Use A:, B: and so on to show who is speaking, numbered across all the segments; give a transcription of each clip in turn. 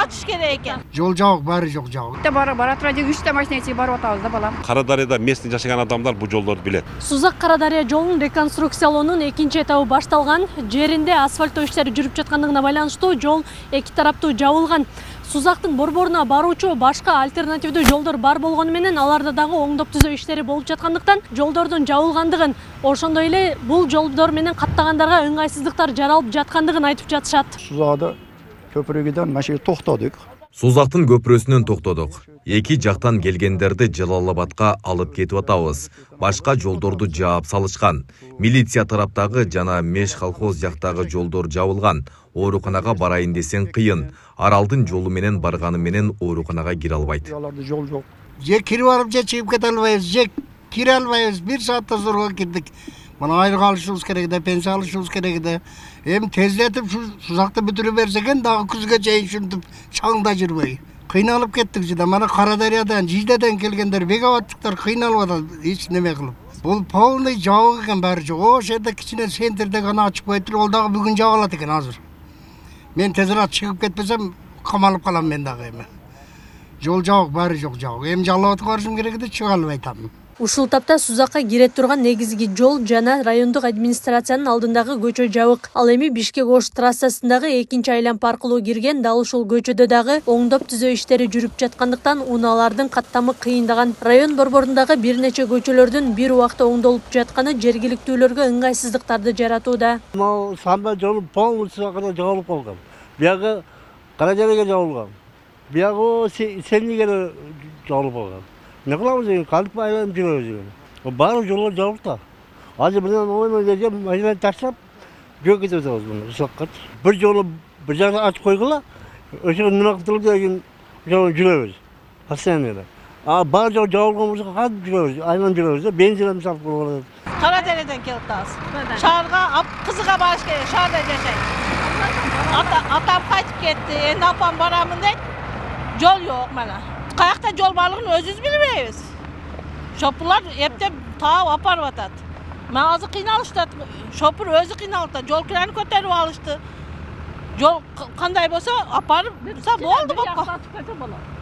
A: ачыш керек экен.
B: Жол жабык, баары жок жабык.
C: Бара тура же 3 машинасы барып атабыз да балам.
D: Карадарыда местный жашаган адамдар бул жолдорду билет.
E: Сузак Карадария жолунун реконструкциялоонун экинчи этабы башталган. Жеринде асфальттоо иштери жүрүп жаткандыгына байланыштуу жол эки тараптуу жабылган. Сузактын борборуна баруучу башка альтернативдүү жолдор бар болгону менен аларда дагы оңдоп түзөө иштери болуп жаткандыктан жолдордун жабылгандыгын, ошондой эле бул жолдор менен каттагандарга ыңгайсыздыктар жаралып жаткандыгын айтып жатышат.
F: Сузакта көпүрөгүдөн машина токтодук.
G: Сузактын көпүрөсүнөн токтодук. Эки жактан келгендерди Жалалабадка алып кетип атабыз. Башка жолдорду жаап салышкан. Милиция тараптагы жана Меш колхоз жактагы жолдор жабылган. Ооруканага барайын десең кыйын. Аралдын жолу менен барганы менен ооруканага кире албайт.
F: Жол жок.
B: Же кирип барып же чыгып кете албайбыз, же кире албайбыз. 1 саатта зорго кирдик. Мына айрык алышыбыз керек да, пенсия алышыбыз керек да. Эми тездетип Сузакты бүтүрүп берсе экен, дагы күзгө чейин ушинтип чаңда жүрбөй. Кыйналып кеттик жада. Мана Карадариядан, Жидеден келгендер, бегаваттыктар кыйналып атат, эч неме кылып. Бул полный жабык экен баары жок. Ошол жерде кичине центрде гана ачып коюптур, ол дагы бүгүн жабылат экен азыр. Мен тезирээк чыгып кетпесем, камалып калам мен дагы эми. Жол жабык, баары жок жабык. Эми Жалалабадка барышым керек да, чыга албай атам.
E: Ушул тапта Сузакка кире турган негизги жол жана райондук администрациянын алдындагы көчө жабык. Ал эми Бишкек-Ош трассасындагы экинчи айланма аркылуу кирген, дал ушул көчөдө дагы оңдоп түзөө иштери жүрүп жаткандыктан унаалардын каттамы кыйындаган. Район борборундагы бир нече көчөлөрдүн бир убакта оңдолуп жатканы жергиликтүүлөргө ыңгайсыздыктарды жаратууда.
H: Могу самба жолу полностью жабылып калган. Бияга Карадарияга жабылган. Бияга Сенниге жабылып калган. Ne kılamız yani? Kalıp aylanıp duruyoruz yani. Bari yollar jabık da. Azı bundan oyun edeceğim, makineyi taşlap gök ediyoruz bunu, ıslakkat. Bir yolu bir yana aç koygular, öşüne nime kıtılık diye yolu yürüyoruz. Hastanede. Bari yol jabılgımızı hadi yürüyoruz, aylanıp yürüyoruz da benzine misal kuruluyoruz.
A: Karadere'den kelip dağız. Şarga, kızıga barış gerek, şarda yaşayın. Atam kaçıp gitti, endi apam baramın deyip, yol yok bana. Kayakta yol barlığını özüz bilmeyiz. Şopurlar hepte tağı aparıp atat. Ben azı kıynalıştı, şopur özü kıynalıştı, yol kireni köterip alıştı. Yol kanday bolsa aparıp, oldu bak.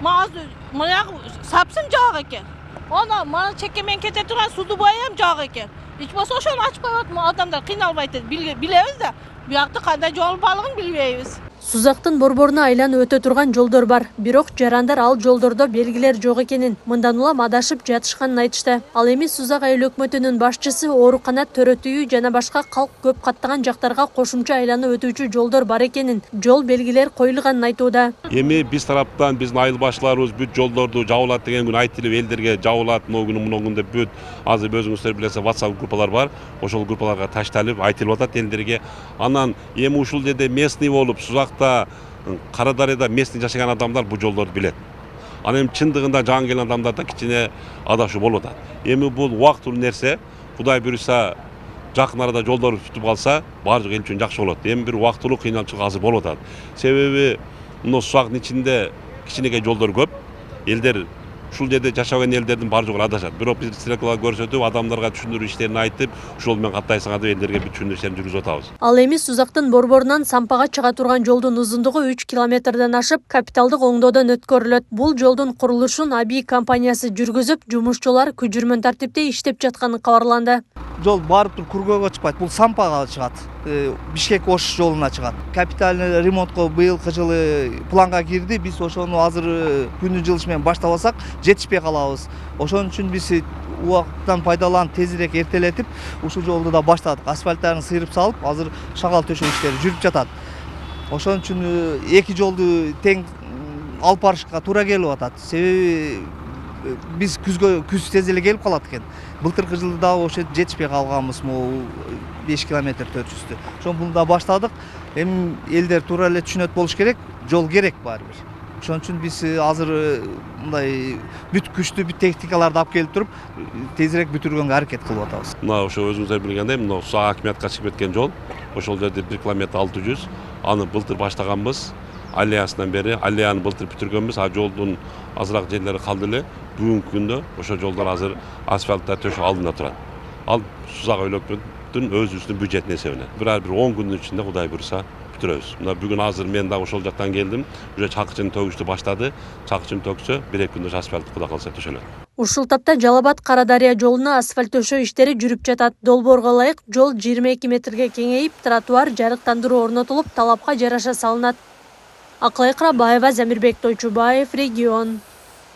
A: Mağazı, mayak sapsın cağı eken. Ona bana çekemen kete turan sudu boyayam cağı eken. Hiç bolsa oşonu açıp koyatma adamlar kıynalbaydı, bilemiz de. Bu yakta kanday yol barlığını bilmeyiz.
E: Сузактын борборуна айланып өтө турган жолдор бар. Бирок жарандар ал жолдордо белгилер жок экенин, мындан улам адашып жатышканын айтышты. Ал эми Сузак айыл өкмөтүнүн башчысы оорукана, төрөтүү жана башка калк көп каттаган жактарга кошумча айланып өтүүчү жолдор бар экенин, жол белгилер коюлганын айтууда.
D: Эми биз тараптан биздин айыл башчыларыбыз бүт жолдорду жабылат деген күн айтылып элдерге жабылат, могу күнү мына күндө бүт азыр өзүңүздөр билесиз WhatsApp группалар бар. Ошол группаларга ташталып айтылып атат элдерге. Анан эми ушул жерде местный болуп Сузакта Карадарияда местный жашаган адамдар бул жолдорду билет. Анан эми чындыгында жаңы келген адамдар да кичине адашуу болуп атат. Эми бул убактылуу нерсе, Кудай буйруса жакын арада жолдор бүтүп калса, баары эл үчүн жакшы болот. Эми бир убактылуу кыйналчылык азыр болуп атат. Себеби мына Сузактын ичинде кичинекей жолдор көп. Элдер ушул жерде жашаган элдердин баары жогу адашат. Бирок биз стрелкалар көрсөтүп, адамдарга түшүндүрүү иштерин айтып, ушул менен каттайсыңар деп элдерге бүт түшүндүрүү иштерин жүргүзүп атабыз.
E: Ал эми Сузактын борборунан Сампага чыга турган жолдун узундугу 3 километрден ашып, капиталдык оңдоодон өткөрүлөт. Бул жолдун курулушун Аби компаниясы жүргүзүп, жумушчулар күжүрмөн тартипте иштеп жатканы кабарланды.
I: Жол барып туруп Кургойго чыкпайт, бул Сампага чыгат. Бишкек-Ош жолуна чыгат. Капитальный ремонтко быйылкы жылы планга кирди. Биз ошону азыр күндүн жылышы менен баштабасак, жетишпей калабыз. Ошон үчүн биз убакыттан пайдаланып, тезирээк эртелетип, ушул жолду да баштадык. Асфальттарын сыйрып салып, азыр шагал төшөө иштери жүрүп жатат. Ошон үчүн эки жолду тең алып барышка туура келип атат. Себеби биз күз тез эле келип калат экен. Былтыркы жылы да ошо жетишпей калганбыз, могу 5 километр 400'тü. Ошон буну да баштадык. Эми элдер туура эле түшүнөт болуш керек, жол керек баары бир. Ошон үчүн биз азыр мындай бүт күчтүү бүт техникаларды алып келип туруп, тезирээк бүтүргөнгө аракет кылып атабыз.
D: Мына ошо өзүңүздөр билгендей, мына Сузак акимиятка чыгып кеткен жол, ошол жерде 1 километр 600, аны былтыр баштаганбыз. Аллеясынан бери, аллеяны былтыр бүтүргөнбүз, а жолдун азыраак жерлери калды эле. Бүгүнкү күндө ошо жолдор азыр асфальттар төшөө алдында турат. Ал Сузак өлкөтүн өзүбүздүн бюджетине эсебинен. Бир 10 күндүн ичинде Кудай буйруса күтүрөбүз. Мына бүгүн азыр мен дагы ошол жактан келдим. Уже чакычын төгүштү баштады. Чакычын төксө 1-2 күндө асфальт куда калса төшөлөт.
E: Ушул тапта Жалал Абад Кара Дарыя жолуна асфальт төшөө иштери жүрүп жатат. Долбоорго ылайык жол 22 метрге кеңейип, тротуар жарыктандыруу орнотулуп, талапка жараша салынат. Акылай Кырабаева, Замирбек Тойчубаев, Регион.